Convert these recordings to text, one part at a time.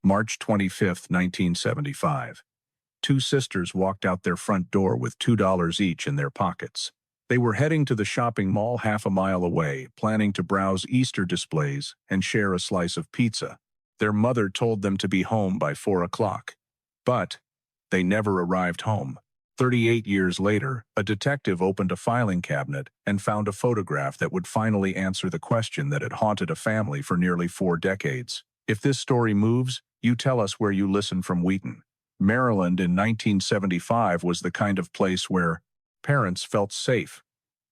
March 25, 1975. Two sisters walked out their front door with $2 each in their pockets. They were heading to the shopping mall half a mile away, planning to browse Easter displays and share a slice of pizza. Their mother told them to be home by 4 o'clock. But they never arrived home. 38 years later, a detective opened a filing cabinet and found a photograph that would finally answer the question that had haunted a family for nearly 4 decades. If this story moves, you tell us where you listen from Wheaton. Maryland in 1975 was the kind of place where parents felt safe.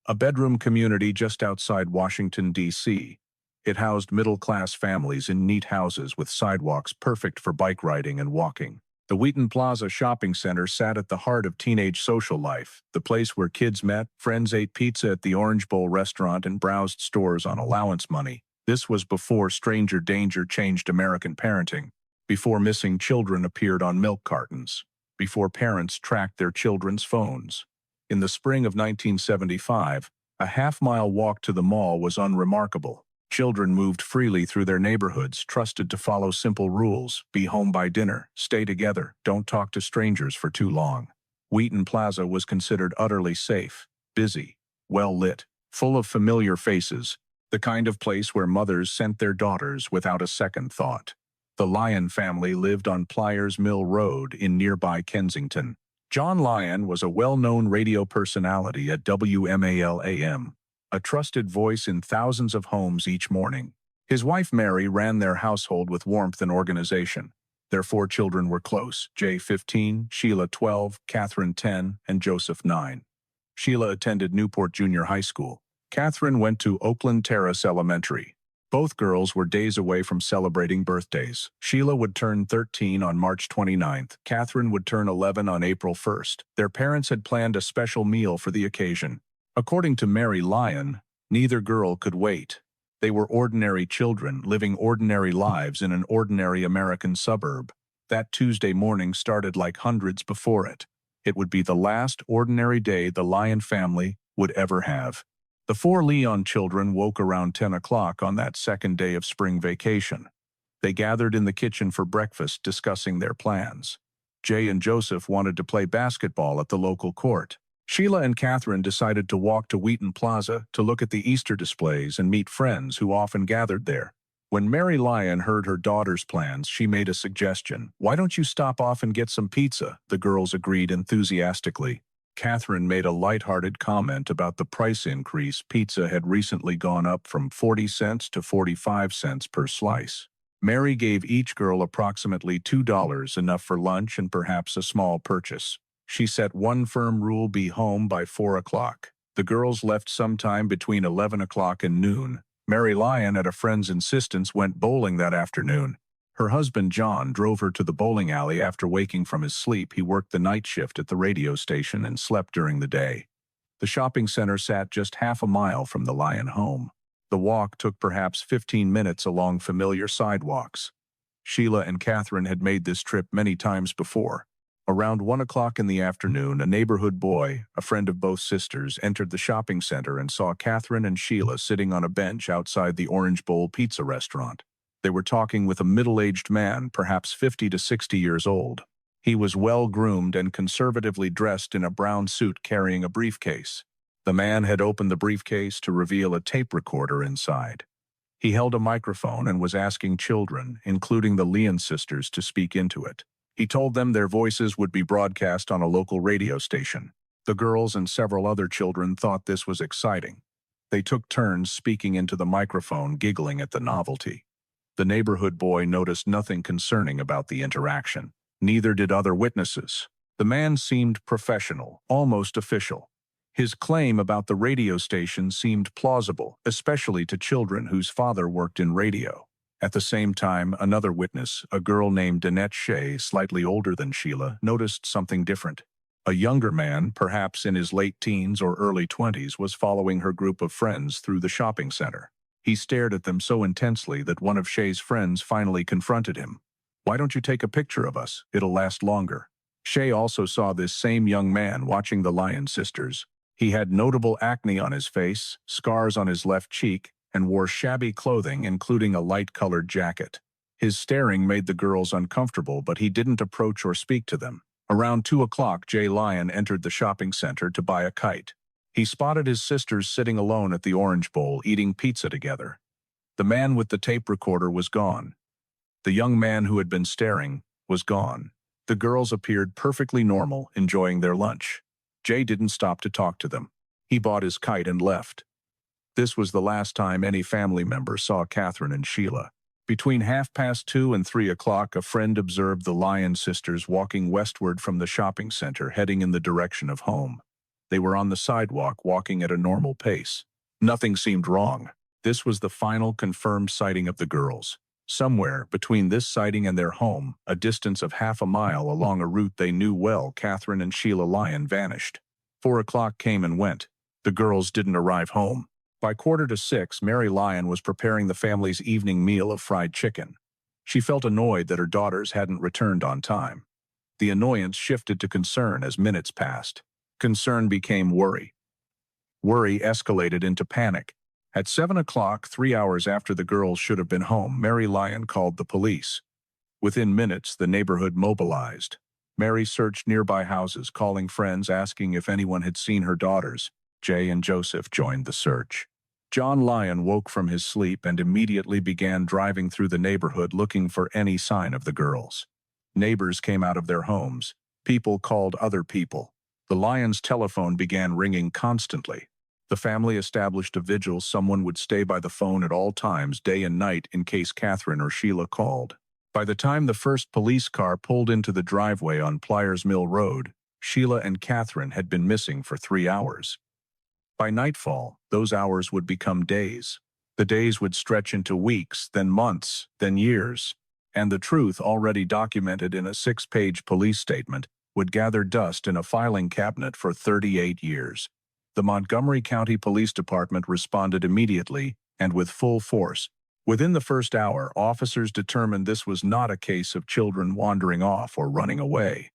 A bedroom community just outside Washington, D.C. It housed middle-class families in neat houses with sidewalks perfect for bike riding and walking. The Wheaton Plaza shopping center sat at the heart of teenage social life, the place where kids met, friends ate pizza at the Orange Bowl restaurant, and browsed stores on allowance money. This was before stranger danger changed American parenting, before missing children appeared on milk cartons, before parents tracked their children's phones. In the spring of 1975, a half-mile walk to the mall was unremarkable. Children moved freely through their neighborhoods, trusted to follow simple rules: be home by dinner, stay together, don't talk to strangers for too long. Wheaton Plaza was considered utterly safe, busy, well-lit, full of familiar faces, the kind of place where mothers sent their daughters without a second thought. The Lyon family lived on Pliers Mill Road in nearby Kensington. John Lyon was a well-known radio personality at WMAL-AM, a trusted voice in thousands of homes each morning. His wife Mary ran their household with warmth and organization. Their 4 children were close: Jay 15, Sheila 12, Catherine 10, and Joseph 9. Sheila attended Newport Junior High School. Catherine went to Oakland Terrace Elementary. Both girls were days away from celebrating birthdays. Sheila would turn 13 on March 29th. Catherine would turn 11 on April 1st. Their parents had planned a special meal for the occasion. According to Mary Lyon, neither girl could wait. They were ordinary children living ordinary lives in an ordinary American suburb. That Tuesday morning started like hundreds before it. It would be the last ordinary day the Lyon family would ever have. The 4 Lyon children woke around 10 o'clock on that second day of spring vacation. They gathered in the kitchen for breakfast, discussing their plans. Jay and Joseph wanted to play basketball at the local court. Sheila and Catherine decided to walk to Wheaton Plaza to look at the Easter displays and meet friends who often gathered there. When Mary Lyon heard her daughter's plans, she made a suggestion. "Why don't you stop off and get some pizza?" The girls agreed enthusiastically. Catherine made a light-hearted comment about the price increase. Pizza had recently gone up from 40 cents to 45 cents per slice. Mary gave each girl approximately $2, enough for lunch and perhaps a small purchase. She set one firm rule: be home by 4 o'clock. The girls left sometime between 11 o'clock and noon. Mary Lyon, at a friend's insistence, went bowling that afternoon. Her husband, John, drove her to the bowling alley after waking from his sleep. He worked the night shift at the radio station and slept during the day. The shopping center sat just half a mile from the Lyon home. The walk took perhaps 15 minutes along familiar sidewalks. Sheila and Catherine had made this trip many times before. Around 1 o'clock in the afternoon, a neighborhood boy, a friend of both sisters, entered the shopping center and saw Catherine and Sheila sitting on a bench outside the Orange Bowl pizza restaurant. They were talking with a middle-aged man, perhaps 50 to 60 years old. He was well-groomed and conservatively dressed in a brown suit, carrying a briefcase. The man had opened the briefcase to reveal a tape recorder inside. He held a microphone and was asking children, including the Lyon sisters, to speak into it. He told them their voices would be broadcast on a local radio station. The girls and several other children thought this was exciting. They took turns speaking into the microphone, giggling at the novelty. The neighborhood boy noticed nothing concerning about the interaction. Neither did other witnesses. The man seemed professional, almost official. His claim about the radio station seemed plausible, especially to children whose father worked in radio. At the same time, another witness, a girl named Danette Shea, slightly older than Sheila, noticed something different. A younger man, perhaps in his late teens or early 20s, was following her group of friends through the shopping center. He stared at them so intensely that one of Shea's friends finally confronted him. "Why don't you take a picture of us? It'll last longer." Shea also saw this same young man watching the Lyon sisters. He had notable acne on his face, scars on his left cheek, and wore shabby clothing, including a light-colored jacket. His staring made the girls uncomfortable, but he didn't approach or speak to them. Around 2 o'clock, Jay Lyon entered the shopping center to buy a kite. He spotted his sisters sitting alone at the Orange Bowl eating pizza together. The man with the tape recorder was gone. The young man who had been staring was gone. The girls appeared perfectly normal, enjoying their lunch. Jay didn't stop to talk to them. He bought his kite and left. This was the last time any family member saw Catherine and Sheila. Between 2:30 and 3 o'clock, a friend observed the Lyon sisters walking westward from the shopping center, heading in the direction of home. They were on the sidewalk, walking at a normal pace. Nothing seemed wrong. This was the final confirmed sighting of the girls. Somewhere between this sighting and their home, a distance of half a mile along a route they knew well, Catherine and Sheila Lyon vanished. 4 o'clock came and went. The girls didn't arrive home. By 5:45, Mary Lyon was preparing the family's evening meal of fried chicken. She felt annoyed that her daughters hadn't returned on time. The annoyance shifted to concern as minutes passed. Concern became worry. Worry escalated into panic. At 7 o'clock, 3 hours after the girls should have been home, Mary Lyon called the police. Within minutes, the neighborhood mobilized. Mary searched nearby houses, calling friends, asking if anyone had seen her daughters. Jay and Joseph joined the search. John Lyon woke from his sleep and immediately began driving through the neighborhood looking for any sign of the girls. Neighbors came out of their homes. People called other people. The Lyons' telephone began ringing constantly. The family established a vigil. Someone would stay by the phone at all times, day and night, in case Catherine or Sheila called. By the time the first police car pulled into the driveway on Pliers Mill Road, Sheila and Catherine had been missing for 3 hours. By nightfall, those hours would become days. The days would stretch into weeks, then months, then years. And the truth, already documented in a 6-page police statement, would gather dust in a filing cabinet for 38 years. The Montgomery County Police Department responded immediately and with full force. Within the first hour, officers determined this was not a case of children wandering off or running away.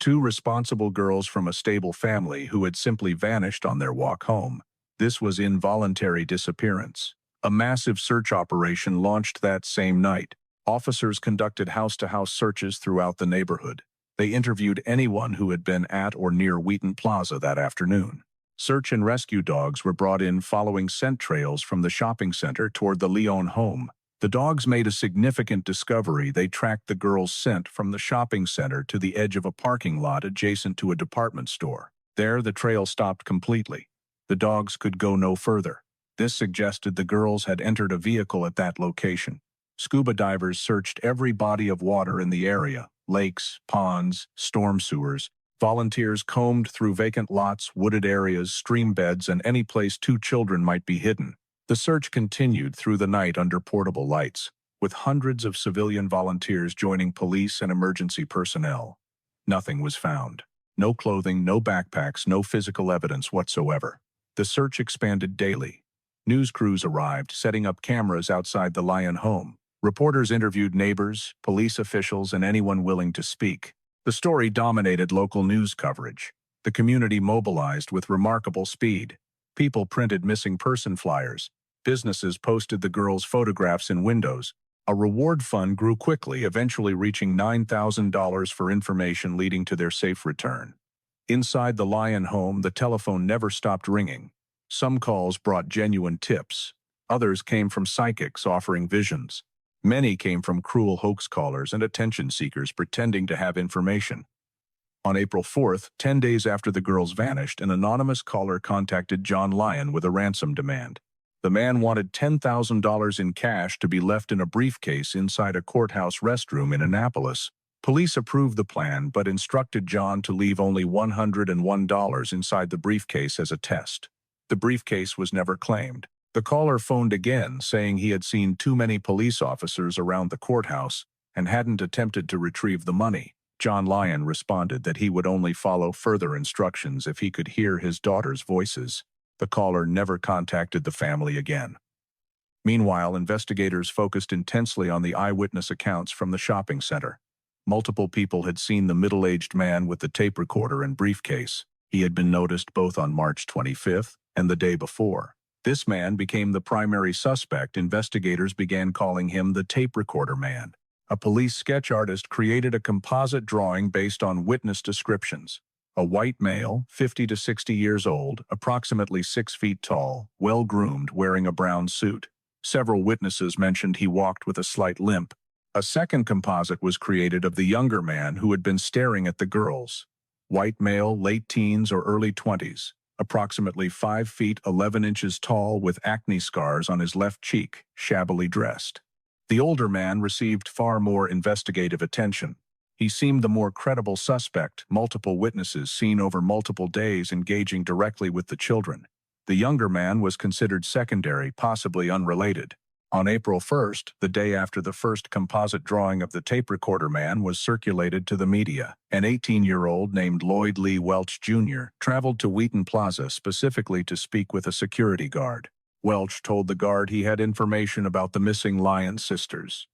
2 responsible girls from a stable family who had simply vanished on their walk home. This was involuntary disappearance. A massive search operation launched that same night. Officers conducted house-to-house searches throughout the neighborhood. They interviewed anyone who had been at or near Wheaton Plaza that afternoon. Search and rescue dogs were brought in following scent trails from the shopping center toward the Lyon home. The dogs made a significant discovery. They tracked the girls' scent from the shopping center to the edge of a parking lot adjacent to a department store. There, the trail stopped completely. The dogs could go no further. This suggested the girls had entered a vehicle at that location. Scuba divers searched every body of water in the area: lakes, ponds, storm sewers. Volunteers combed through vacant lots, wooded areas, stream beds, and any place 2 children might be hidden. The search continued through the night under portable lights, with hundreds of civilian volunteers joining police and emergency personnel. Nothing was found. No clothing, no backpacks, no physical evidence whatsoever. The search expanded daily. News crews arrived, setting up cameras outside the Lyon home. Reporters interviewed neighbors, police officials, and anyone willing to speak. The story dominated local news coverage. The community mobilized with remarkable speed. People printed missing person flyers. Businesses posted the girls' photographs in windows. A reward fund grew quickly, eventually reaching $9,000 for information leading to their safe return. Inside the Lyon home, the telephone never stopped ringing. Some calls brought genuine tips. Others came from psychics offering visions. Many came from cruel hoax callers and attention seekers pretending to have information. On April 4th, 10 days after the girls vanished, an anonymous caller contacted John Lyon with a ransom demand. The man wanted $10,000 in cash to be left in a briefcase inside a courthouse restroom in Annapolis. Police approved the plan but instructed John to leave only $101 inside the briefcase as a test. The briefcase was never claimed. The caller phoned again, saying he had seen too many police officers around the courthouse and hadn't attempted to retrieve the money. John Lyon responded that he would only follow further instructions if he could hear his daughter's voices. The caller never contacted the family again. Meanwhile, investigators focused intensely on the eyewitness accounts from the shopping center. Multiple people had seen the middle-aged man with the tape recorder and briefcase. He had been noticed both on March 25th and the day before. This man became the primary suspect. Investigators began calling him the tape recorder man. A police sketch artist created a composite drawing based on witness descriptions. A white male, 50 to 60 years old, approximately 6 feet tall, well-groomed, wearing a brown suit. Several witnesses mentioned he walked with a slight limp. A second composite was created of the younger man who had been staring at the girls. White male, late teens or early 20s, approximately 5 feet 11 inches tall with acne scars on his left cheek, shabbily dressed. The older man received far more investigative attention. He seemed the more credible suspect, multiple witnesses seen over multiple days engaging directly with the children. The younger man was considered secondary, possibly unrelated. On April 1st, the day after the first composite drawing of the tape recorder man was circulated to the media, an 18-year-old named Lloyd Lee Welch Jr. traveled to Wheaton Plaza specifically to speak with a security guard. Welch told the guard he had information about the missing Lyon sisters.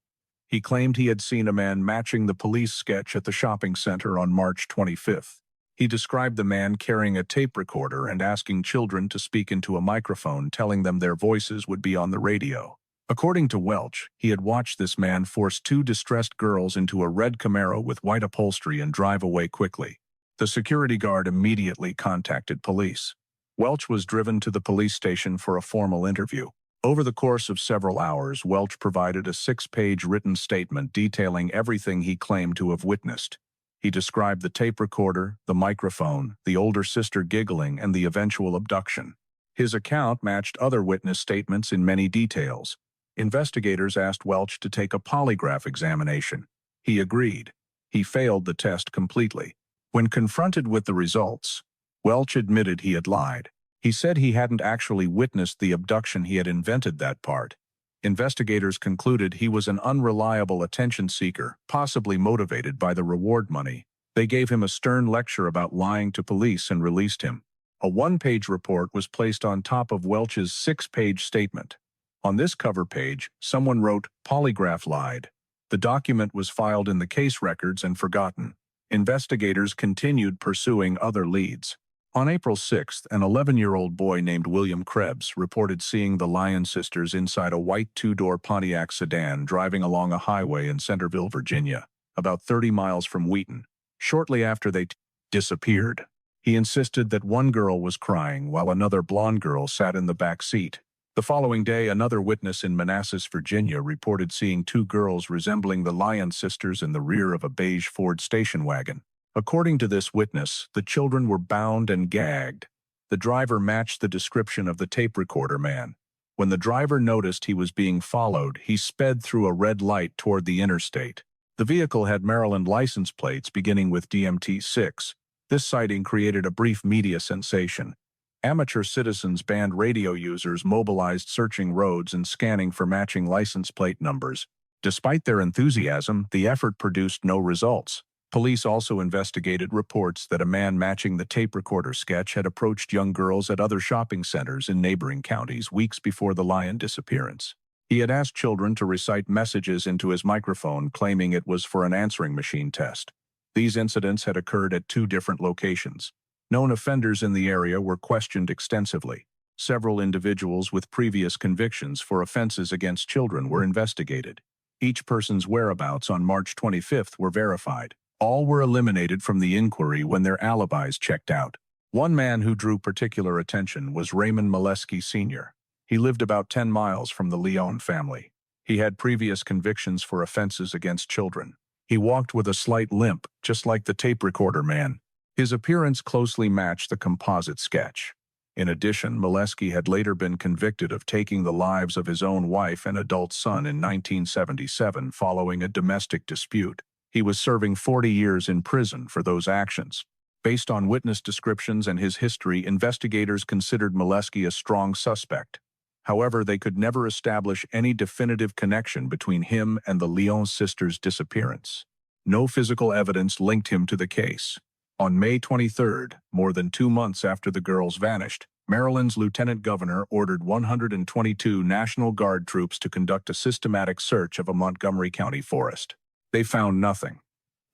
He claimed he had seen a man matching the police sketch at the shopping center on March 25th. He described the man carrying a tape recorder and asking children to speak into a microphone, telling them their voices would be on the radio. According to Welch, he had watched this man force 2 distressed girls into a red Camaro with white upholstery and drive away quickly. The security guard immediately contacted police. Welch was driven to the police station for a formal interview. Over the course of several hours, Welch provided a 6-page written statement detailing everything he claimed to have witnessed. He described the tape recorder, the microphone, the older sister giggling, and the eventual abduction. His account matched other witness statements in many details. Investigators asked Welch to take a polygraph examination. He agreed. He failed the test completely. When confronted with the results, Welch admitted he had lied. He said he hadn't actually witnessed the abduction, he had invented that part. Investigators concluded he was an unreliable attention seeker, possibly motivated by the reward money. They gave him a stern lecture about lying to police and released him. A 1-page report was placed on top of Welch's 6-page statement. On this cover page, someone wrote, "Polygraph lied." The document was filed in the case records and forgotten. Investigators continued pursuing other leads. On April 6th, an 11-year-old boy named William Krebs reported seeing the Lyon sisters inside a white 2-door Pontiac sedan driving along a highway in Centerville, Virginia, about 30 miles from Wheaton. Shortly after they disappeared, he insisted that one girl was crying while another blonde girl sat in the back seat. The following day, another witness in Manassas, Virginia, reported seeing 2 girls resembling the Lyon sisters in the rear of a beige Ford station wagon. According to this witness, the children were bound and gagged. The driver matched the description of the tape recorder man. When the driver noticed he was being followed, he sped through a red light toward the interstate. The vehicle had Maryland license plates beginning with DMT-6. This sighting created a brief media sensation. Amateur citizens, band radio users mobilized searching roads and scanning for matching license plate numbers. Despite their enthusiasm, the effort produced no results. Police also investigated reports that a man matching the tape recorder sketch had approached young girls at other shopping centers in neighboring counties weeks before the Lyon disappearance. He had asked children to recite messages into his microphone, claiming it was for an answering machine test. These incidents had occurred at 2 different locations. Known offenders in the area were questioned extensively. Several individuals with previous convictions for offenses against children were investigated. Each person's whereabouts on March 25th were verified. All were eliminated from the inquiry when their alibis checked out. One man who drew particular attention was Raymond Molesky Sr. He lived about 10 miles from the Lyon family. He had previous convictions for offenses against children. He walked with a slight limp, just like the tape recorder man. His appearance closely matched the composite sketch. In addition, Molesky had later been convicted of taking the lives of his own wife and adult son in 1977 following a domestic dispute. He was serving 40 years in prison for those actions. Based on witness descriptions and his history, investigators considered Molesky a strong suspect. However, they could never establish any definitive connection between him and the Lyon sisters' disappearance. No physical evidence linked him to the case. On May 23rd, more than 2 months after the girls vanished, Maryland's lieutenant governor ordered 122 National Guard troops to conduct a systematic search of a Montgomery County forest. They found nothing.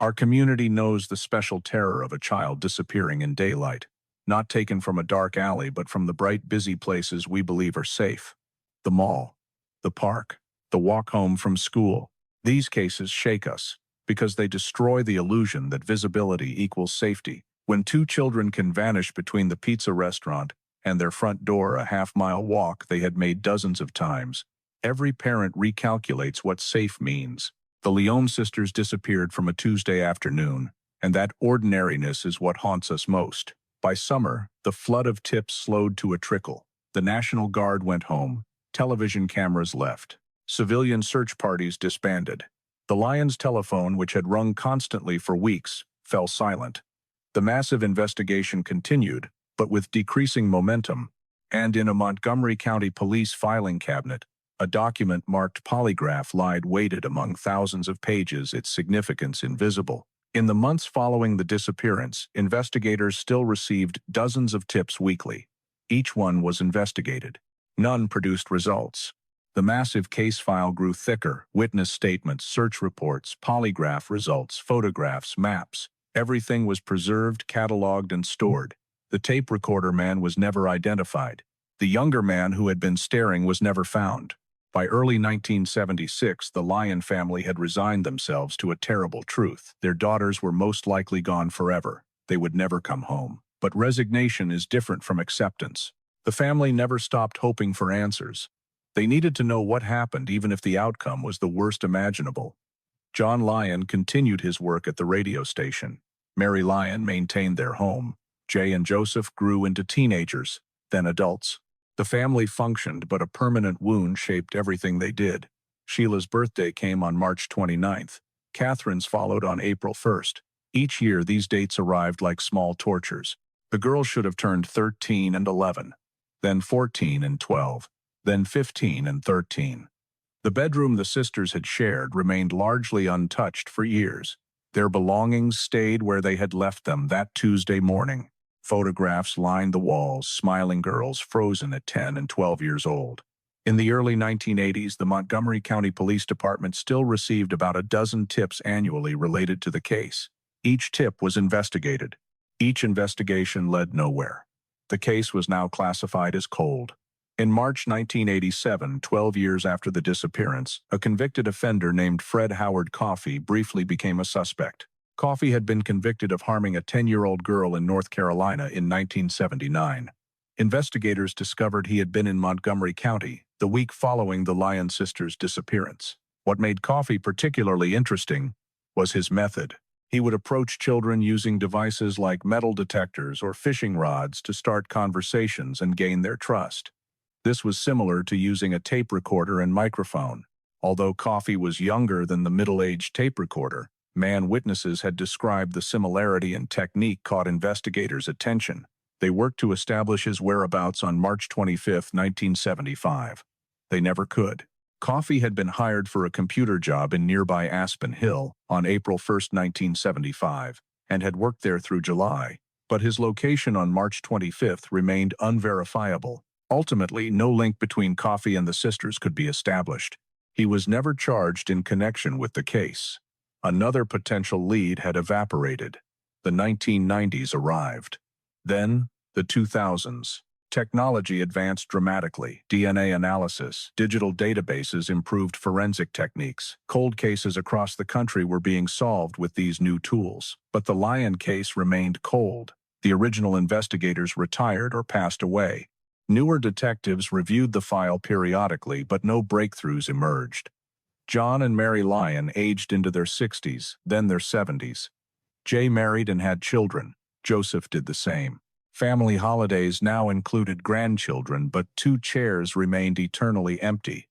Our community knows the special terror of a child disappearing in daylight, not taken from a dark alley but from the bright, busy places we believe are safe. The mall, the park, the walk home from school. These cases shake us because they destroy the illusion that visibility equals safety. When two children can vanish between the pizza restaurant and their front door, a half-mile walk they had made dozens of times, every parent recalculates what safe means. The Leone sisters disappeared from a Tuesday afternoon, and that ordinariness is what haunts us most. By summer, the flood of tips slowed to a trickle. The National Guard went home. Television cameras left. Civilian search parties disbanded. The Lions telephone, which had rung constantly for weeks, fell silent. The massive investigation continued, but with decreasing momentum, and in a Montgomery County police filing cabinet, a document marked polygraph lied waited among thousands of pages, its significance invisible. In the months following the disappearance, investigators still received dozens of tips weekly. Each one was investigated. None produced results. The massive case file grew thicker: witness statements, search reports, polygraph results, photographs, maps. Everything was preserved, cataloged, and stored. The tape recorder man was never identified. The younger man who had been staring was never found. By early 1976, the Lyon family had resigned themselves to a terrible truth. Their daughters were most likely gone forever. They would never come home. But resignation is different from acceptance. The family never stopped hoping for answers. They needed to know what happened, even if the outcome was the worst imaginable. John Lyon continued his work at the radio station. Mary Lyon maintained their home. Jay and Joseph grew into teenagers, then adults. The family functioned, but a permanent wound shaped everything they did. Sheila's birthday came on March 29th. Catherine's followed on April 1st. Each year, these dates arrived like small tortures. The girls should have turned 13 and 11, then 14 and 12, then 15 and 13. The bedroom the sisters had shared remained largely untouched for years. Their belongings stayed where they had left them that Tuesday morning. Photographs lined the walls, smiling girls frozen at 10 and 12 years old. In the early 1980s, the Montgomery County Police Department still received about a dozen tips annually related to the case. Each tip was investigated. Each investigation led nowhere. The case was now classified as cold. In March 1987, 12 years after the disappearance, a convicted offender named Fred Howard Coffey briefly became a suspect. Coffey had been convicted of harming a 10-year-old girl in North Carolina in 1979. Investigators discovered he had been in Montgomery County the week following the Lyon sisters' disappearance. What made Coffey particularly interesting was his method. He would approach children using devices like metal detectors or fishing rods to start conversations and gain their trust. This was similar to using a tape recorder and microphone. Although Coffey was younger than the middle-aged tape recorder, witnesses had described the similarity in technique caught investigators' attention. They worked to establish his whereabouts on March 25, 1975. They never could. Coffey had been hired for a computer job in nearby Aspen Hill on April 1, 1975, and had worked there through July, but his location on March 25 remained unverifiable. Ultimately, no link between Coffey and the sisters could be established. He was never charged in connection with the case. Another potential lead had evaporated. The 1990s arrived. Then, the 2000s. Technology advanced dramatically. DNA analysis, digital databases, improved forensic techniques. Cold cases across the country were being solved with these new tools. But the Lyon case remained cold. The original investigators retired or passed away. Newer detectives reviewed the file periodically, but no breakthroughs emerged. John and Mary Lyon aged into their 60s, then their 70s. Jay married and had children. Joseph did the same. Family holidays now included grandchildren, but 2 chairs remained eternally empty.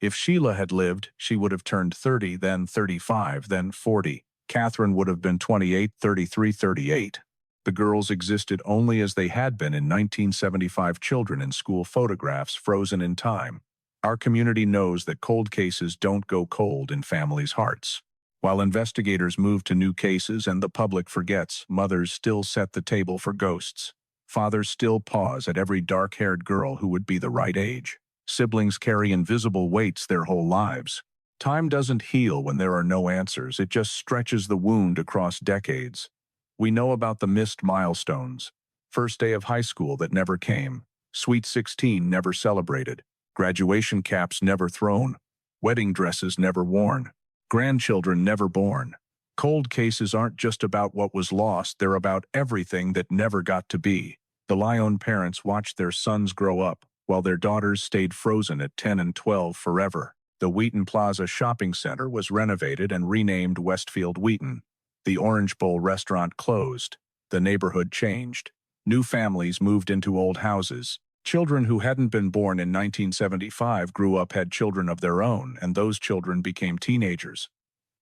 If Sheila had lived, she would have turned 30, then 35, then 40. Catherine would have been 28, 33, 38. The girls existed only as they had been in 1975 children in school photographs frozen in time. Our community knows that cold cases don't go cold in families' hearts. While investigators move to new cases and the public forgets, mothers still set the table for ghosts. Fathers still pause at every dark-haired girl who would be the right age. Siblings carry invisible weights their whole lives. Time doesn't heal when there are no answers, it just stretches the wound across decades. We know about the missed milestones. First day of high school that never came. Sweet 16 never celebrated. Graduation caps never thrown. Wedding dresses never worn. Grandchildren never born. Cold cases aren't just about what was lost, they're about everything that never got to be. The Lyon parents watched their sons grow up, while their daughters stayed frozen at 10 and 12 forever. The Wheaton Plaza shopping center was renovated and renamed Westfield Wheaton. The Orange Bowl restaurant closed. The neighborhood changed. New families moved into old houses. Children who hadn't been born in 1975 grew up, had children of their own, and those children became teenagers.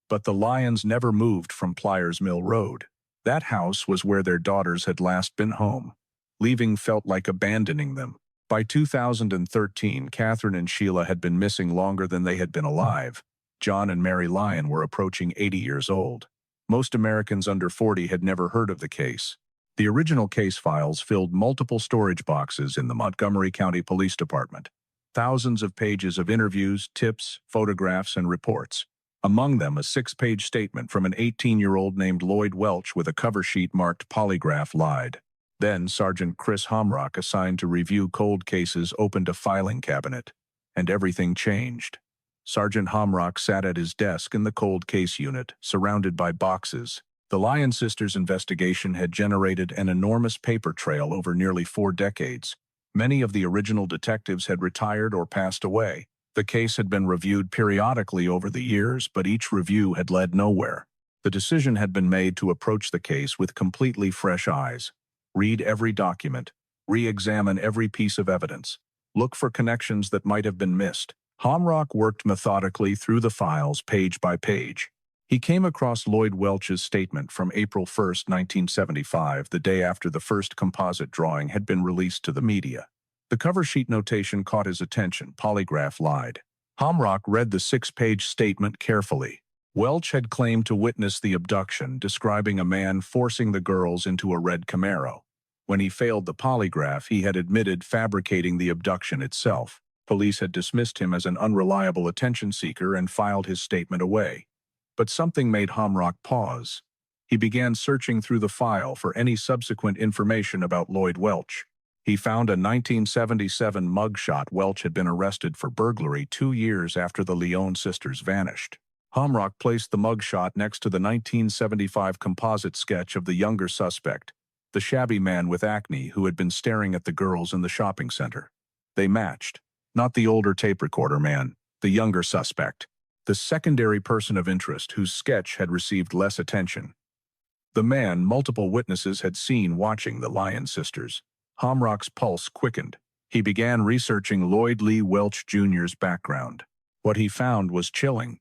But the Lyons never moved from Pliers Mill Road. That house was where their daughters had last been home. Leaving felt like abandoning them. By 2013, Catherine and Sheila had been missing longer than they had been alive. John and Mary Lyon were approaching 80 years old. Most Americans under 40 had never heard of the case. The original case files filled multiple storage boxes in the Montgomery County Police Department. Thousands of pages of interviews, tips, photographs, and reports. Among them, a 6-page statement from an 18-year-old named Lloyd Welch with a cover sheet marked "Polygraph Lied." Then Sergeant Chris Homrock, assigned to review cold cases, opened a filing cabinet, and everything changed. Sergeant Homrock sat at his desk in the cold case unit, surrounded by boxes. The Lyon sisters' investigation had generated an enormous paper trail over nearly 4 decades. Many of the original detectives had retired or passed away. The case had been reviewed periodically over the years, but each review had led nowhere. The decision had been made to approach the case with completely fresh eyes. Read every document, re-examine every piece of evidence, look for connections that might have been missed. Homrock worked methodically through the files page by page. He came across Lloyd Welch's statement from April 1, 1975, the day after the first composite drawing had been released to the media. The cover sheet notation caught his attention: "Polygraph lied." Homrock read the 6-page statement carefully. Welch had claimed to witness the abduction, describing a man forcing the girls into a red Camaro. When he failed the polygraph, he had admitted fabricating the abduction itself. Police had dismissed him as an unreliable attention seeker and filed his statement away. But something made Homrock pause. He began searching through the file for any subsequent information about Lloyd Welch. He found a 1977 mugshot. Welch had been arrested for burglary 2 years after the Lyon sisters vanished. Homrock placed the mugshot next to the 1975 composite sketch of the younger suspect, the shabby man with acne who had been staring at the girls in the shopping center. They matched. Not the older tape recorder man, the younger suspect, the secondary person of interest whose sketch had received less attention. The man multiple witnesses had seen watching the Lyon sisters. Homrock's pulse quickened. He began researching Lloyd Lee Welch Jr.'s background. What he found was chilling.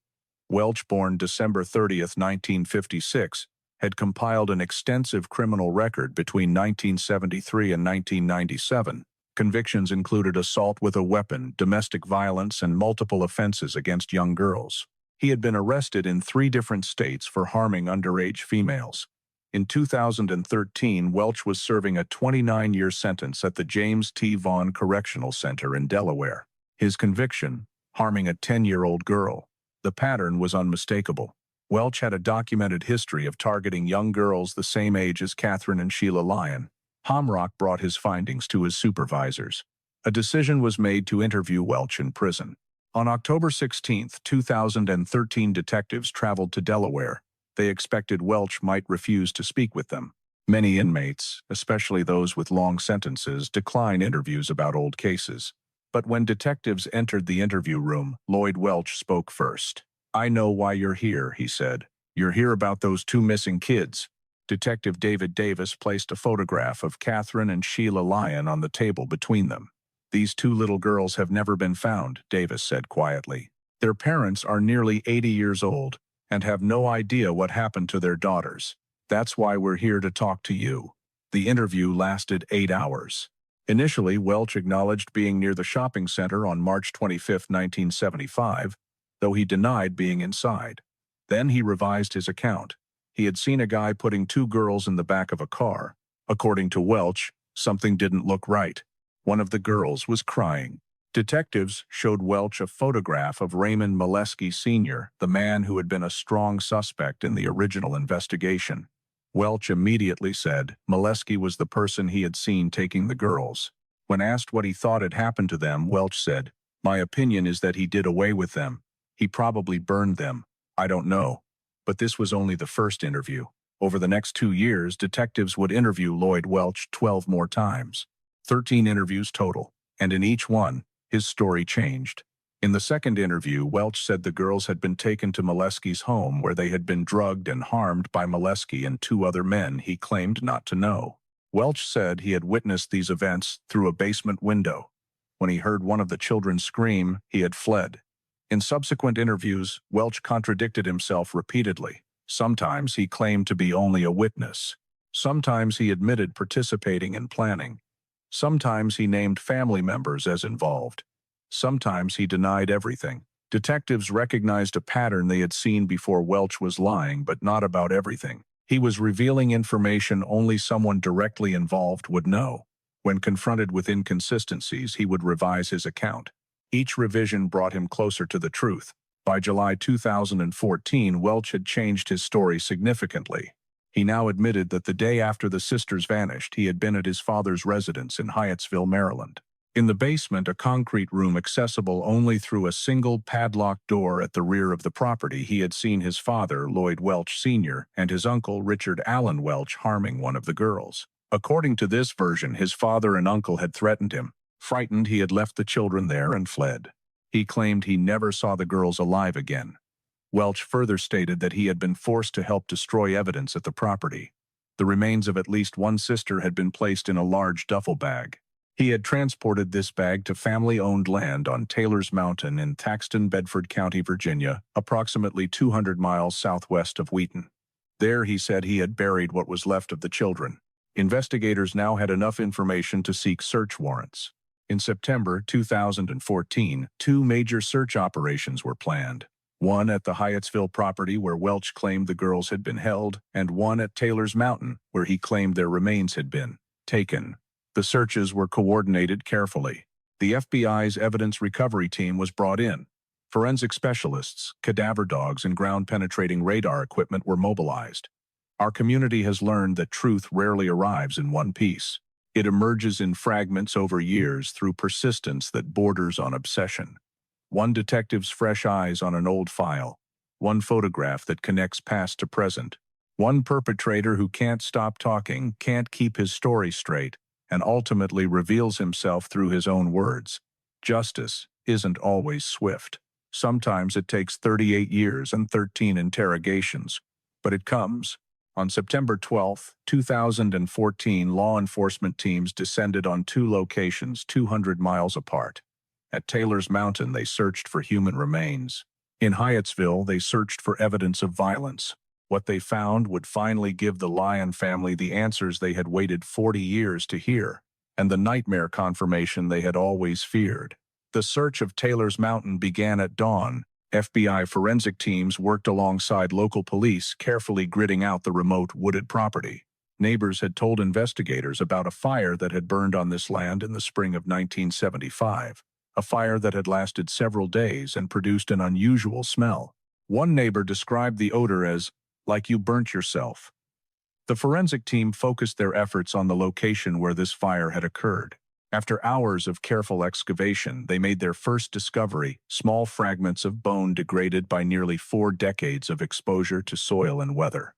Welch, born December 30, 1956, had compiled an extensive criminal record between 1973 and 1997. Convictions included assault with a weapon, domestic violence, and multiple offenses against young girls. He had been arrested in 3 different states for harming underage females. In 2013, Welch was serving a 29-year sentence at the James T. Vaughn Correctional Center in Delaware. His conviction: harming a 10-year-old girl. The pattern was unmistakable. Welch had a documented history of targeting young girls the same age as Catherine and Sheila Lyon. Homrock brought his findings to his supervisors. A decision was made to interview Welch in prison. On October 16, 2013, detectives traveled to Delaware. They expected Welch might refuse to speak with them. Many inmates, especially those with long sentences, decline interviews about old cases. But when detectives entered the interview room, Lloyd Welch spoke first. "I know why you're here," he said. "You're here about those 2 missing kids." Detective David Davis placed a photograph of Catherine and Sheila Lyon on the table between them. "These 2 little girls have never been found," Davis said quietly. "Their parents are nearly 80 years old and have no idea what happened to their daughters. That's why we're here to talk to you." The interview lasted 8 hours. Initially, Welch acknowledged being near the shopping center on March 25, 1975, though he denied being inside. Then he revised his account. He had seen a guy putting 2 girls in the back of a car. According to Welch, something didn't look right. One of the girls was crying. Detectives showed Welch a photograph of Raymond Molesky Sr., the man who had been a strong suspect in the original investigation. Welch immediately said Molesky was the person he had seen taking the girls. When asked what he thought had happened to them, Welch said, "My opinion is that he did away with them. He probably burned them." I don't know. But this was only the first interview. Over the next 2 years, detectives would interview Lloyd Welch 12 more times. 13 interviews total, and in each one, his story changed. In the second interview, Welch said the girls had been taken to Molesky's home where they had been drugged and harmed by Molesky and two other men he claimed not to know. Welch said he had witnessed these events through a basement window. When he heard one of the children scream, he had fled. In subsequent interviews, Welch contradicted himself repeatedly. Sometimes he claimed to be only a witness. Sometimes he admitted participating in planning. Sometimes he named family members as involved. Sometimes he denied everything. Detectives recognized a pattern they had seen before. Welch was lying, but not about everything. He was revealing information only someone directly involved would know. When confronted with inconsistencies, he would revise his account. Each revision brought him closer to the truth. By July 2014, Welch had changed his story significantly. He now admitted that the day after the sisters vanished, he had been at his father's residence in Hyattsville, Maryland. In the basement, a concrete room accessible only through a single padlocked door at the rear of the property, he had seen his father, Lloyd Welch Sr., and his uncle, Richard Allen Welch, harming one of the girls. According to this version, his father and uncle had threatened him. Frightened, he had left the children there and fled. He claimed he never saw the girls alive again. Welch further stated that he had been forced to help destroy evidence at the property. The remains of at least one sister had been placed in a large duffel bag. He had transported this bag to family-owned land on Taylor's Mountain in Thaxton, Bedford County, Virginia, approximately 200 miles southwest of Wheaton. There, he said, he had buried what was left of the children. Investigators now had enough information to seek search warrants. In September 2014, two major search operations were planned. One at the Hyattsville property where Welch claimed the girls had been held, and one at Taylor's Mountain where he claimed their remains had been taken. The searches were coordinated carefully. The FBI's evidence recovery team was brought in. Forensic specialists, cadaver dogs, and ground-penetrating radar equipment were mobilized. Our community has learned that truth rarely arrives in one piece. It emerges in fragments over years through persistence that borders on obsession. One detective's fresh eyes on an old file. One photograph that connects past to present. One perpetrator who can't stop talking, can't keep his story straight, and ultimately reveals himself through his own words. Justice isn't always swift. Sometimes it takes 38 years and 13 interrogations, but it comes. On September 12, 2014, law enforcement teams descended on two locations 200 miles apart. At Taylor's Mountain, they searched for human remains. In Hyattsville, they searched for evidence of violence. What they found would finally give the Lyon family the answers they had waited 40 years to hear, and the nightmare confirmation they had always feared. The search of Taylor's Mountain began at dawn. FBI forensic teams worked alongside local police, carefully gridding out the remote wooded property. Neighbors had told investigators about a fire that had burned on this land in the spring of 1975, a fire that had lasted several days and produced an unusual smell. One neighbor described the odor as, "like you burnt yourself." The forensic team focused their efforts on the location where this fire had occurred. After hours of careful excavation, they made their first discovery, small fragments of bone degraded by nearly 4 decades of exposure to soil and weather.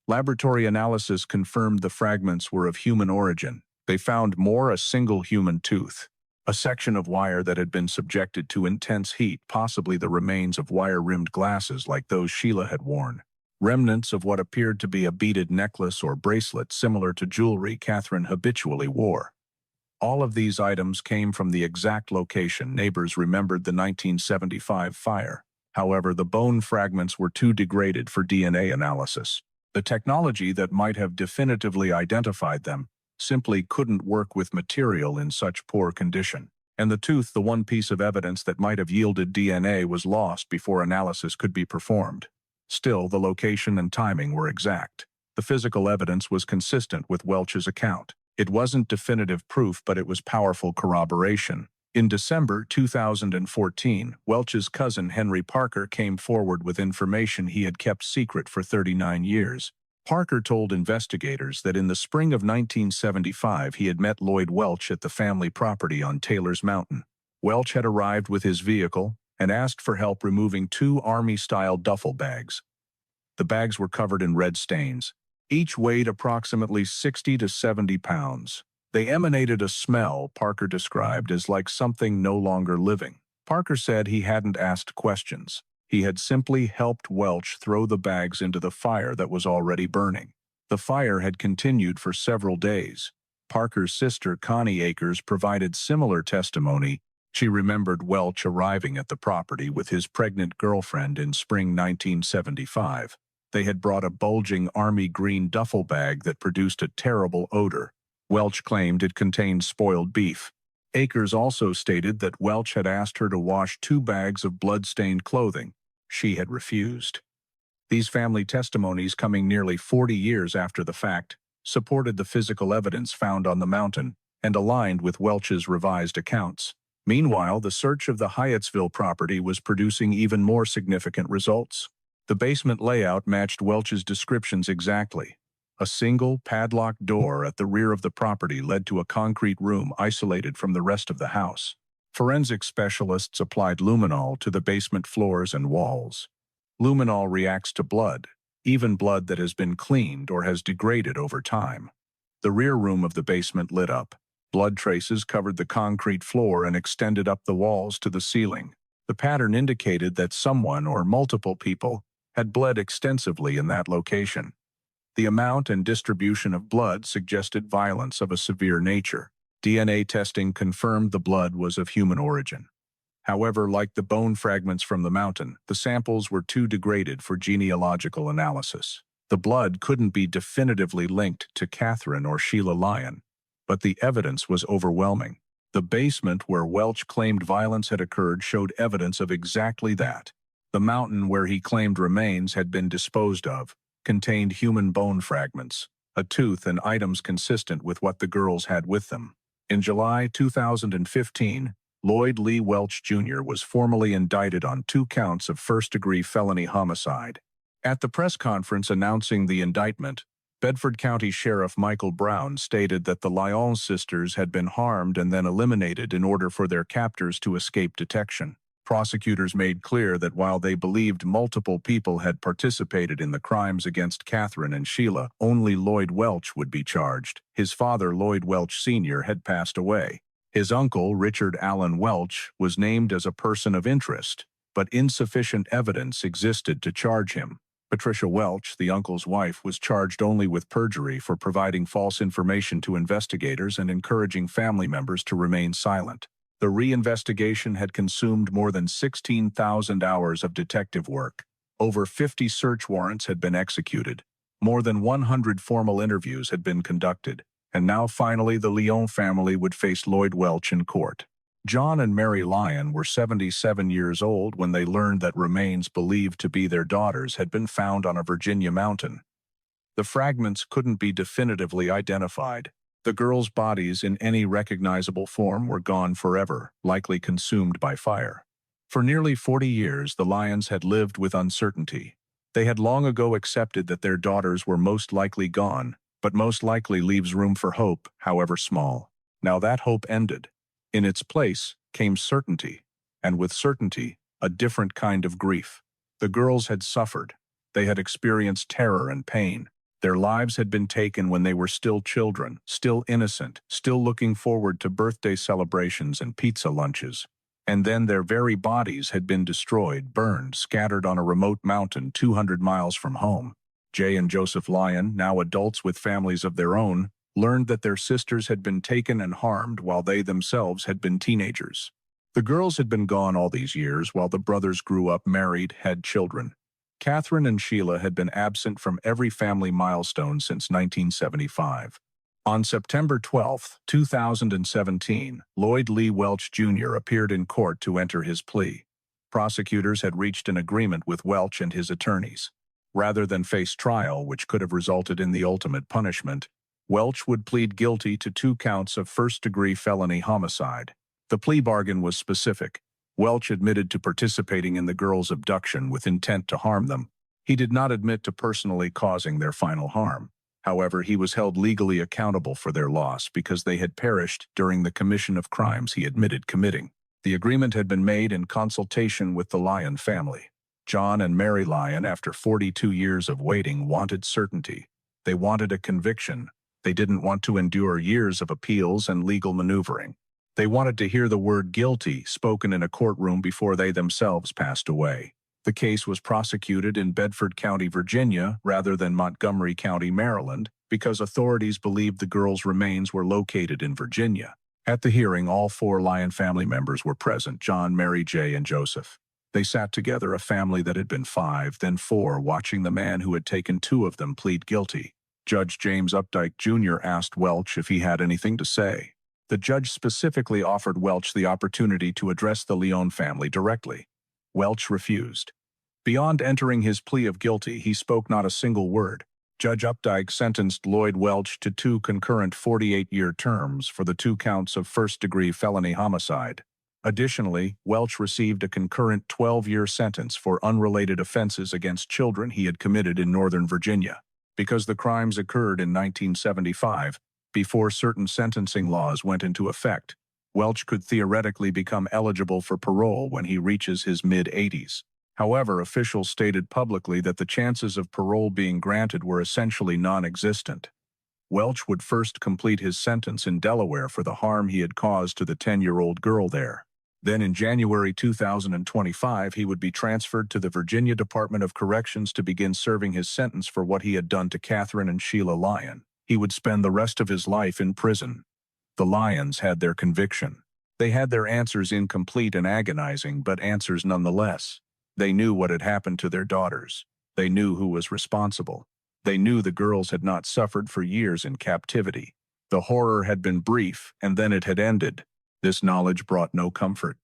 Laboratory analysis confirmed the fragments were of human origin. They found a single human tooth, a section of wire that had been subjected to intense heat, possibly the remains of wire-rimmed glasses like those Sheila had worn. Remnants of what appeared to be a beaded necklace or bracelet similar to jewelry Catherine habitually wore. All of these items came from the exact location. Neighbors remembered the 1975 fire. However, the bone fragments were too degraded for DNA analysis. The technology that might have definitively identified them simply couldn't work with material in such poor condition. And the tooth, the one piece of evidence that might have yielded DNA, was lost before analysis could be performed. Still, the location and timing were exact. The physical evidence was consistent with Welch's account. It wasn't definitive proof, but it was powerful corroboration. In December 2014, Welch's cousin Henry Parker came forward with information he had kept secret for 39 years. Parker told investigators that in the spring of 1975 he had met Lloyd Welch at the family property on Taylor's Mountain. Welch had arrived with his vehicle, and asked for help removing 2 army-style duffel bags. The bags were covered in red stains. Each weighed approximately 60 to 70 pounds. They emanated a smell Parker described as like something no longer living. Parker said he hadn't asked questions. He had simply helped Welch throw the bags into the fire that was already burning. The fire had continued for several days. Parker's sister, Connie Akers, provided similar testimony. She remembered Welch arriving at the property with his pregnant girlfriend in spring 1975. They had brought a bulging army green duffel bag that produced a terrible odor. Welch claimed it contained spoiled beef. Akers also stated that Welch had asked her to wash 2 bags of blood-stained clothing. She had refused. These family testimonies, coming nearly 40 years after the fact, supported the physical evidence found on the mountain and aligned with Welch's revised accounts. Meanwhile, the search of the Hyattsville property was producing even more significant results. The basement layout matched Welch's descriptions exactly. A single, padlocked door at the rear of the property led to a concrete room isolated from the rest of the house. Forensic specialists applied luminol to the basement floors and walls. Luminol reacts to blood, even blood that has been cleaned or has degraded over time. The rear room of the basement lit up. Blood traces covered the concrete floor and extended up the walls to the ceiling. The pattern indicated that someone or multiple people had bled extensively in that location. The amount and distribution of blood suggested violence of a severe nature. DNA testing confirmed the blood was of human origin. However, like the bone fragments from the mountain, the samples were too degraded for genealogical analysis. The blood couldn't be definitively linked to Catherine or Sheila Lyon, but the evidence was overwhelming. The basement where Welch claimed violence had occurred showed evidence of exactly that. The mountain where he claimed remains had been disposed of contained human bone fragments, a tooth, and items consistent with what the girls had with them. In July 2015, Lloyd Lee Welch Jr. was formally indicted on 2 counts of first-degree felony homicide. At the press conference announcing the indictment, Bedford County Sheriff Michael Brown stated that the Lyon sisters had been harmed and then eliminated in order for their captors to escape detection. Prosecutors made clear that while they believed multiple people had participated in the crimes against Catherine and Sheila, only Lloyd Welch would be charged. His father, Lloyd Welch Sr., had passed away. His uncle, Richard Allen Welch, was named as a person of interest, but insufficient evidence existed to charge him. Patricia Welch, the uncle's wife, was charged only with perjury for providing false information to investigators and encouraging family members to remain silent. The reinvestigation had consumed more than 16,000 hours of detective work. Over 50 search warrants had been executed. More than 100 formal interviews had been conducted. And now finally the Lyon family would face Lloyd Welch in court. John and Mary Lyon were 77 years old when they learned that remains believed to be their daughters had been found on a Virginia mountain. The fragments couldn't be definitively identified. The girls' bodies in any recognizable form were gone forever, likely consumed by fire. For nearly 40 years, the Lyons had lived with uncertainty. They had long ago accepted that their daughters were most likely gone, but most likely leaves room for hope, however small. Now that hope ended. In its place came certainty, and with certainty, a different kind of grief. The girls had suffered. They had experienced terror and pain. Their lives had been taken when they were still children, still innocent, still looking forward to birthday celebrations and pizza lunches. And then their very bodies had been destroyed, burned, scattered on a remote mountain 200 miles from home. Jay and Joseph Lyon, now adults with families of their own, learned that their sisters had been taken and harmed while they themselves had been teenagers. The girls had been gone all these years while the brothers grew up, married, had children. Catherine and Sheila had been absent from every family milestone since 1975. On September 12, 2017, Lloyd Lee Welch Jr. appeared in court to enter his plea. Prosecutors had reached an agreement with Welch and his attorneys. Rather than face trial, which could have resulted in the ultimate punishment, Welch would plead guilty to 2 counts of first-degree felony homicide. The plea bargain was specific. Welch admitted to participating in the girls' abduction with intent to harm them. He did not admit to personally causing their final harm. However, he was held legally accountable for their loss because they had perished during the commission of crimes he admitted committing. The agreement had been made in consultation with the Lyon family. John and Mary Lyon, after 42 years of waiting, wanted certainty. They wanted a conviction. They didn't want to endure years of appeals and legal maneuvering. They wanted to hear the word guilty spoken in a courtroom before they themselves passed away. The case was prosecuted in Bedford County, Virginia, rather than Montgomery County, Maryland, because authorities believed the girls' remains were located in Virginia. At the hearing, all 4 Lyon family members were present: John, Mary, Jay, and Joseph. They sat together, a family that had been 5, then 4, watching the man who had taken 2 of them plead guilty. Judge James Updike Jr. asked Welch if he had anything to say. The judge specifically offered Welch the opportunity to address the Lyon family directly. Welch refused. Beyond entering his plea of guilty, he spoke not a single word. Judge Updike sentenced Lloyd Welch to 2 concurrent 48-year terms for the 2 counts of first-degree felony homicide. Additionally, Welch received a concurrent 12-year sentence for unrelated offenses against children he had committed in Northern Virginia. Because the crimes occurred in 1975, before certain sentencing laws went into effect, Welch could theoretically become eligible for parole when he reaches his mid-80s. However, officials stated publicly that the chances of parole being granted were essentially non-existent. Welch would first complete his sentence in Delaware for the harm he had caused to the 10-year-old girl there. Then in January 2025, he would be transferred to the Virginia Department of Corrections to begin serving his sentence for what he had done to Catherine and Sheila Lyon. He would spend the rest of his life in prison. The Lyons had their conviction. They had their answers, incomplete and agonizing, but answers nonetheless. They knew what had happened to their daughters. They knew who was responsible. They knew the girls had not suffered for years in captivity. The horror had been brief, and then it had ended. This knowledge brought no comfort.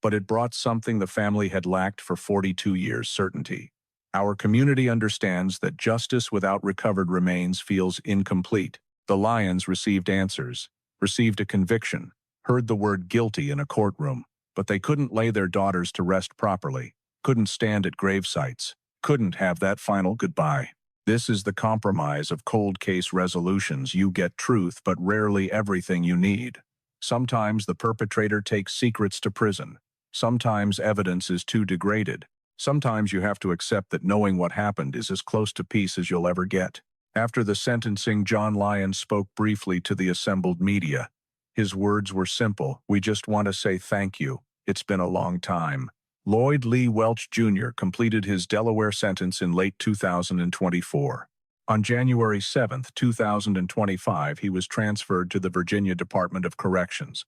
But it brought something the family had lacked for 42 years: certainty. Our community understands that justice without recovered remains feels incomplete. The Lyons received answers, received a conviction, heard the word guilty in a courtroom, but they couldn't lay their daughters to rest properly, couldn't stand at grave sites, couldn't have that final goodbye. This is the compromise of cold case resolutions. You get truth, but rarely everything you need. Sometimes the perpetrator takes secrets to prison. Sometimes evidence is too degraded. Sometimes you have to accept that knowing what happened is as close to peace as you'll ever get. After the sentencing, John Lyon spoke briefly to the assembled media. His words were simple: "We just want to say thank you. It's been a long time." Lloyd Lee Welch Jr. completed his Delaware sentence in late 2024. On January 7, 2025, he was transferred to the Virginia Department of Corrections.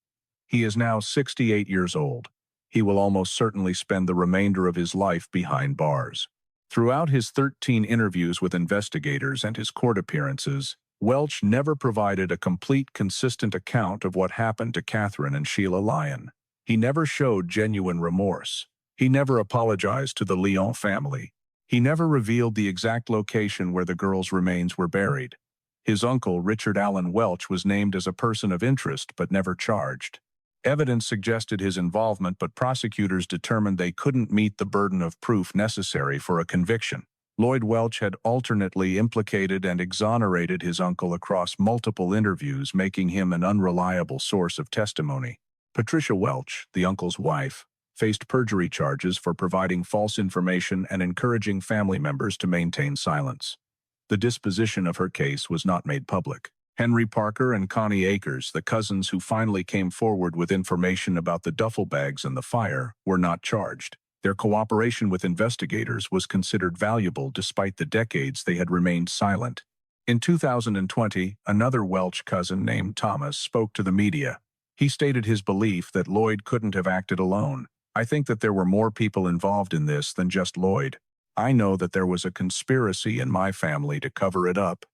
He is now 68 years old. He will almost certainly spend the remainder of his life behind bars. Throughout his 13 interviews with investigators and his court appearances, Welch never provided a complete, consistent account of what happened to Catherine and Sheila Lyon. He never showed genuine remorse. He never apologized to the Lyon family. He never revealed the exact location where the girls' remains were buried. His uncle, Richard Allen Welch, was named as a person of interest but never charged. Evidence suggested his involvement, but prosecutors determined they couldn't meet the burden of proof necessary for a conviction. Lloyd Welch had alternately implicated and exonerated his uncle across multiple interviews, making him an unreliable source of testimony. Patricia Welch, the uncle's wife, faced perjury charges for providing false information and encouraging family members to maintain silence. The disposition of her case was not made public. Henry Parker and Connie Akers, the cousins who finally came forward with information about the duffel bags and the fire, were not charged. Their cooperation with investigators was considered valuable despite the decades they had remained silent. In 2020, another Welch cousin named Thomas spoke to the media. He stated his belief that Lloyd couldn't have acted alone. "I think that there were more people involved in this than just Lloyd. I know that there was a conspiracy in my family to cover it up.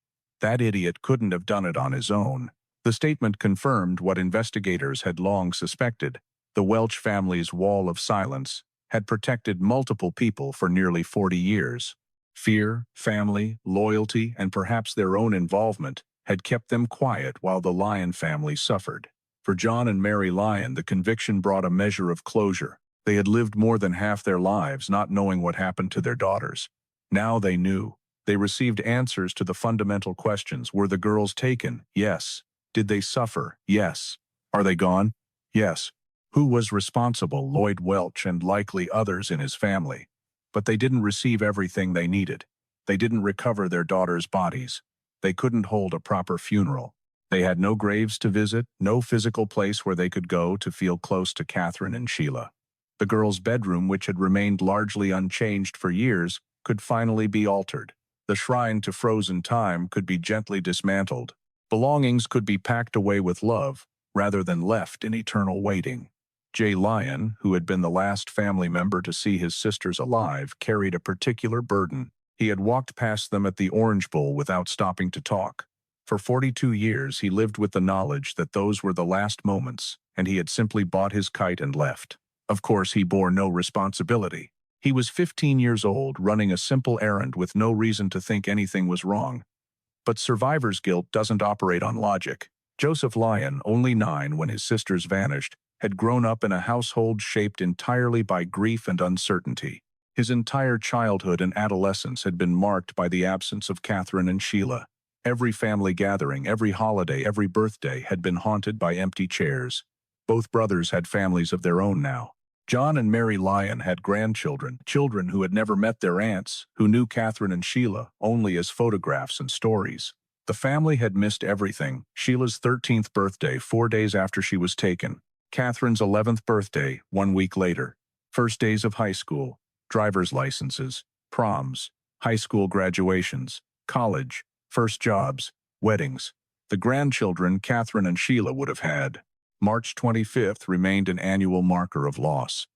That idiot couldn't have done it on his own." The statement confirmed what investigators had long suspected. The Welch family's wall of silence had protected multiple people for nearly 40 years. Fear, family, loyalty, and perhaps their own involvement had kept them quiet while the Lyon family suffered. For John and Mary Lyon, the conviction brought a measure of closure. They had lived more than half their lives not knowing what happened to their daughters. Now they knew. They received answers to the fundamental questions. Were the girls taken? Yes. Did they suffer? Yes. Are they gone? Yes. Who was responsible? Lloyd Welch and likely others in his family. But they didn't receive everything they needed. They didn't recover their daughters' bodies. They couldn't hold a proper funeral. They had no graves to visit, no physical place where they could go to feel close to Catherine and Sheila. The girls' bedroom, which had remained largely unchanged for years, could finally be altered. The shrine to frozen time could be gently dismantled. Belongings could be packed away with love, rather than left in eternal waiting. Jay Lyon, who had been the last family member to see his sisters alive, carried a particular burden. He had walked past them at the Orange Bowl without stopping to talk. For 42 years, he lived with the knowledge that those were the last moments, and he had simply bought his kite and left. Of course, he bore no responsibility. He was 15 years old, running a simple errand with no reason to think anything was wrong. But survivor's guilt doesn't operate on logic. Joseph Lyon, only 9 when his sisters vanished, had grown up in a household shaped entirely by grief and uncertainty. His entire childhood and adolescence had been marked by the absence of Catherine and Sheila. Every family gathering, every holiday, every birthday had been haunted by empty chairs. Both brothers had families of their own now. John and Mary Lyon had grandchildren, children who had never met their aunts, who knew Catherine and Sheila only as photographs and stories. The family had missed everything: Sheila's 13th birthday 4 days after she was taken, Catherine's 11th birthday 1 week later, first days of high school, driver's licenses, proms, high school graduations, college, first jobs, weddings. The grandchildren Catherine and Sheila would have had. March 25th remained an annual marker of loss.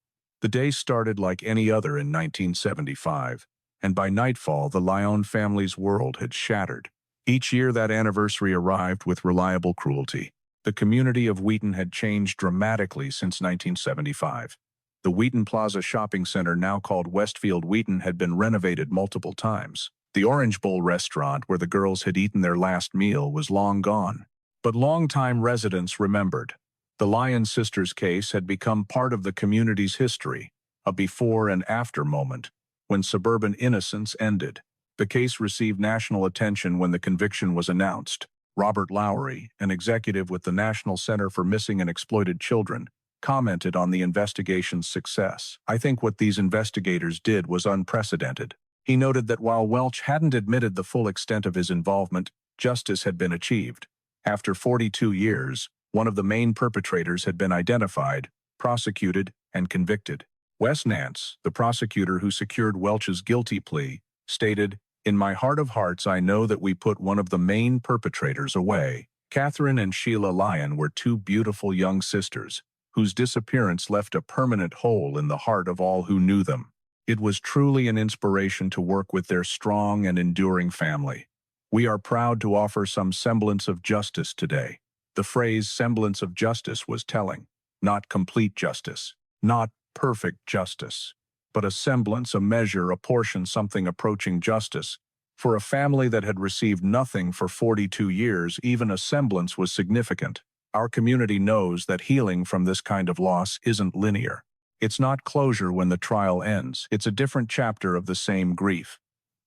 The day started like any other in 1975, and by nightfall the Lyon family's world had shattered. Each year that anniversary arrived with reliable cruelty. The community of Wheaton had changed dramatically since 1975. The Wheaton Plaza shopping center, now called Westfield Wheaton, had been renovated multiple times. The Orange Bowl restaurant where the girls had eaten their last meal was long gone. But longtime residents remembered. The Lyon sisters' case had become part of the community's history, a before and after moment, when suburban innocence ended. The case received national attention when the conviction was announced. Robert Lowry, an executive with the National Center for Missing and Exploited Children, commented on the investigation's success. "I think what these investigators did was unprecedented." He noted that while Welch hadn't admitted the full extent of his involvement, justice had been achieved. After 42 years, one of the main perpetrators had been identified, prosecuted, and convicted. Wes Nance, the prosecutor who secured Welch's guilty plea, stated, "In my heart of hearts, I know that we put one of the main perpetrators away." Catherine and Sheila Lyon were 2 beautiful young sisters, whose disappearance left a permanent hole in the heart of all who knew them. It was truly an inspiration to work with their strong and enduring family. We are proud to offer some semblance of justice today. The phrase "semblance of justice" was telling. Not complete justice, not perfect justice, but a semblance, a measure, a portion, something approaching justice. For a family that had received nothing for 42 years, even a semblance was significant. Our community knows that healing from this kind of loss isn't linear. It's not closure when the trial ends. It's a different chapter of the same grief.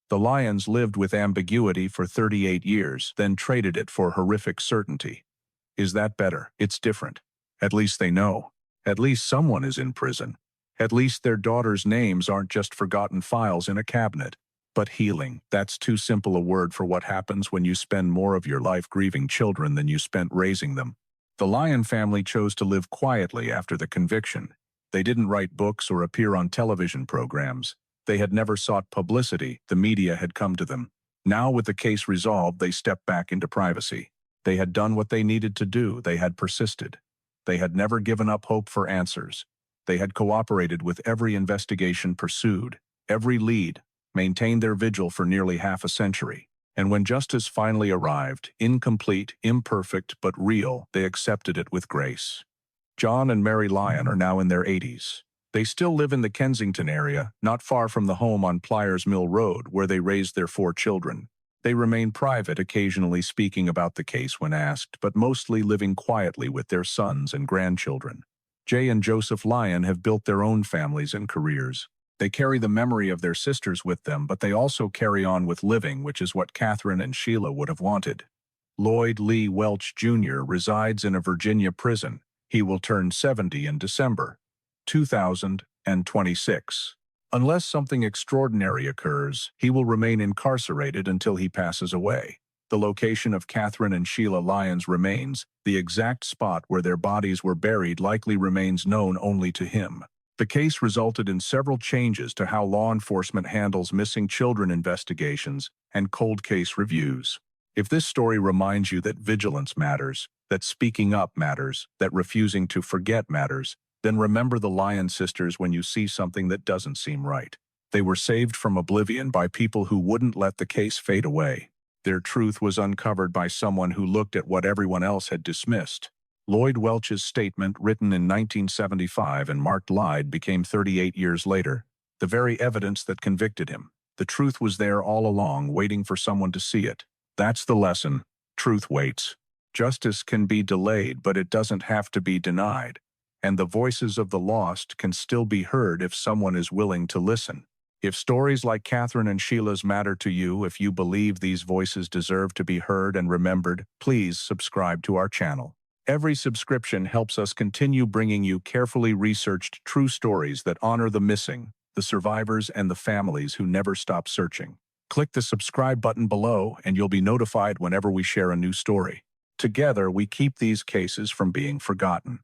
The Lyons lived with ambiguity for 38 years, then traded it for horrific certainty. Is that better? It's different. At least they know. At least someone is in prison. At least their daughters' names aren't just forgotten files in a cabinet. But healing, that's too simple a word for what happens when you spend more of your life grieving children than you spent raising them. The Lyon family chose to live quietly after the conviction. They didn't write books or appear on television programs. They had never sought publicity. The media had come to them. Now, with the case resolved, they stepped back into privacy. They had done what they needed to do. They had persisted. They had never given up hope for answers. They had cooperated with every investigation pursued, every lead, maintained their vigil for nearly half a century. And when justice finally arrived, incomplete, imperfect, but real, they accepted it with grace. John and Mary Lyon are now in their 80s. They still live in the Kensington area, not far from the home on Pliers Mill Road, where they raised their 4 children. They remain private, occasionally speaking about the case when asked, but mostly living quietly with their sons and grandchildren. Jay and Joseph Lyon have built their own families and careers. They carry the memory of their sisters with them, but they also carry on with living, which is what Catherine and Sheila would have wanted. Lloyd Lee Welch Jr. resides in a Virginia prison, He will turn 70 in December 2026. Unless something extraordinary occurs, he will remain incarcerated until he passes away. The location of Catherine and Sheila Lyons' remains, the exact spot where their bodies were buried, likely remains known only to him. The case resulted in several changes to how law enforcement handles missing children investigations and cold case reviews. If this story reminds you that vigilance matters, that speaking up matters, that refusing to forget matters, then remember the Lyon sisters when you see something that doesn't seem right. They were saved from oblivion by people who wouldn't let the case fade away. Their truth was uncovered by someone who looked at what everyone else had dismissed. Lloyd Welch's statement, written in 1975 and marked lied, became 38 years later the very evidence that convicted him. The truth was there all along, waiting for someone to see it. That's the lesson. Truth waits. Justice can be delayed, but it doesn't have to be denied. And the voices of the lost can still be heard if someone is willing to listen. If stories like Catherine and Sheila's matter to you, if you believe these voices deserve to be heard and remembered, please subscribe to our channel. Every subscription helps us continue bringing you carefully researched true stories that honor the missing, the survivors, and the families who never stop searching. Click the subscribe button below and you'll be notified whenever we share a new story. Together, we keep these cases from being forgotten.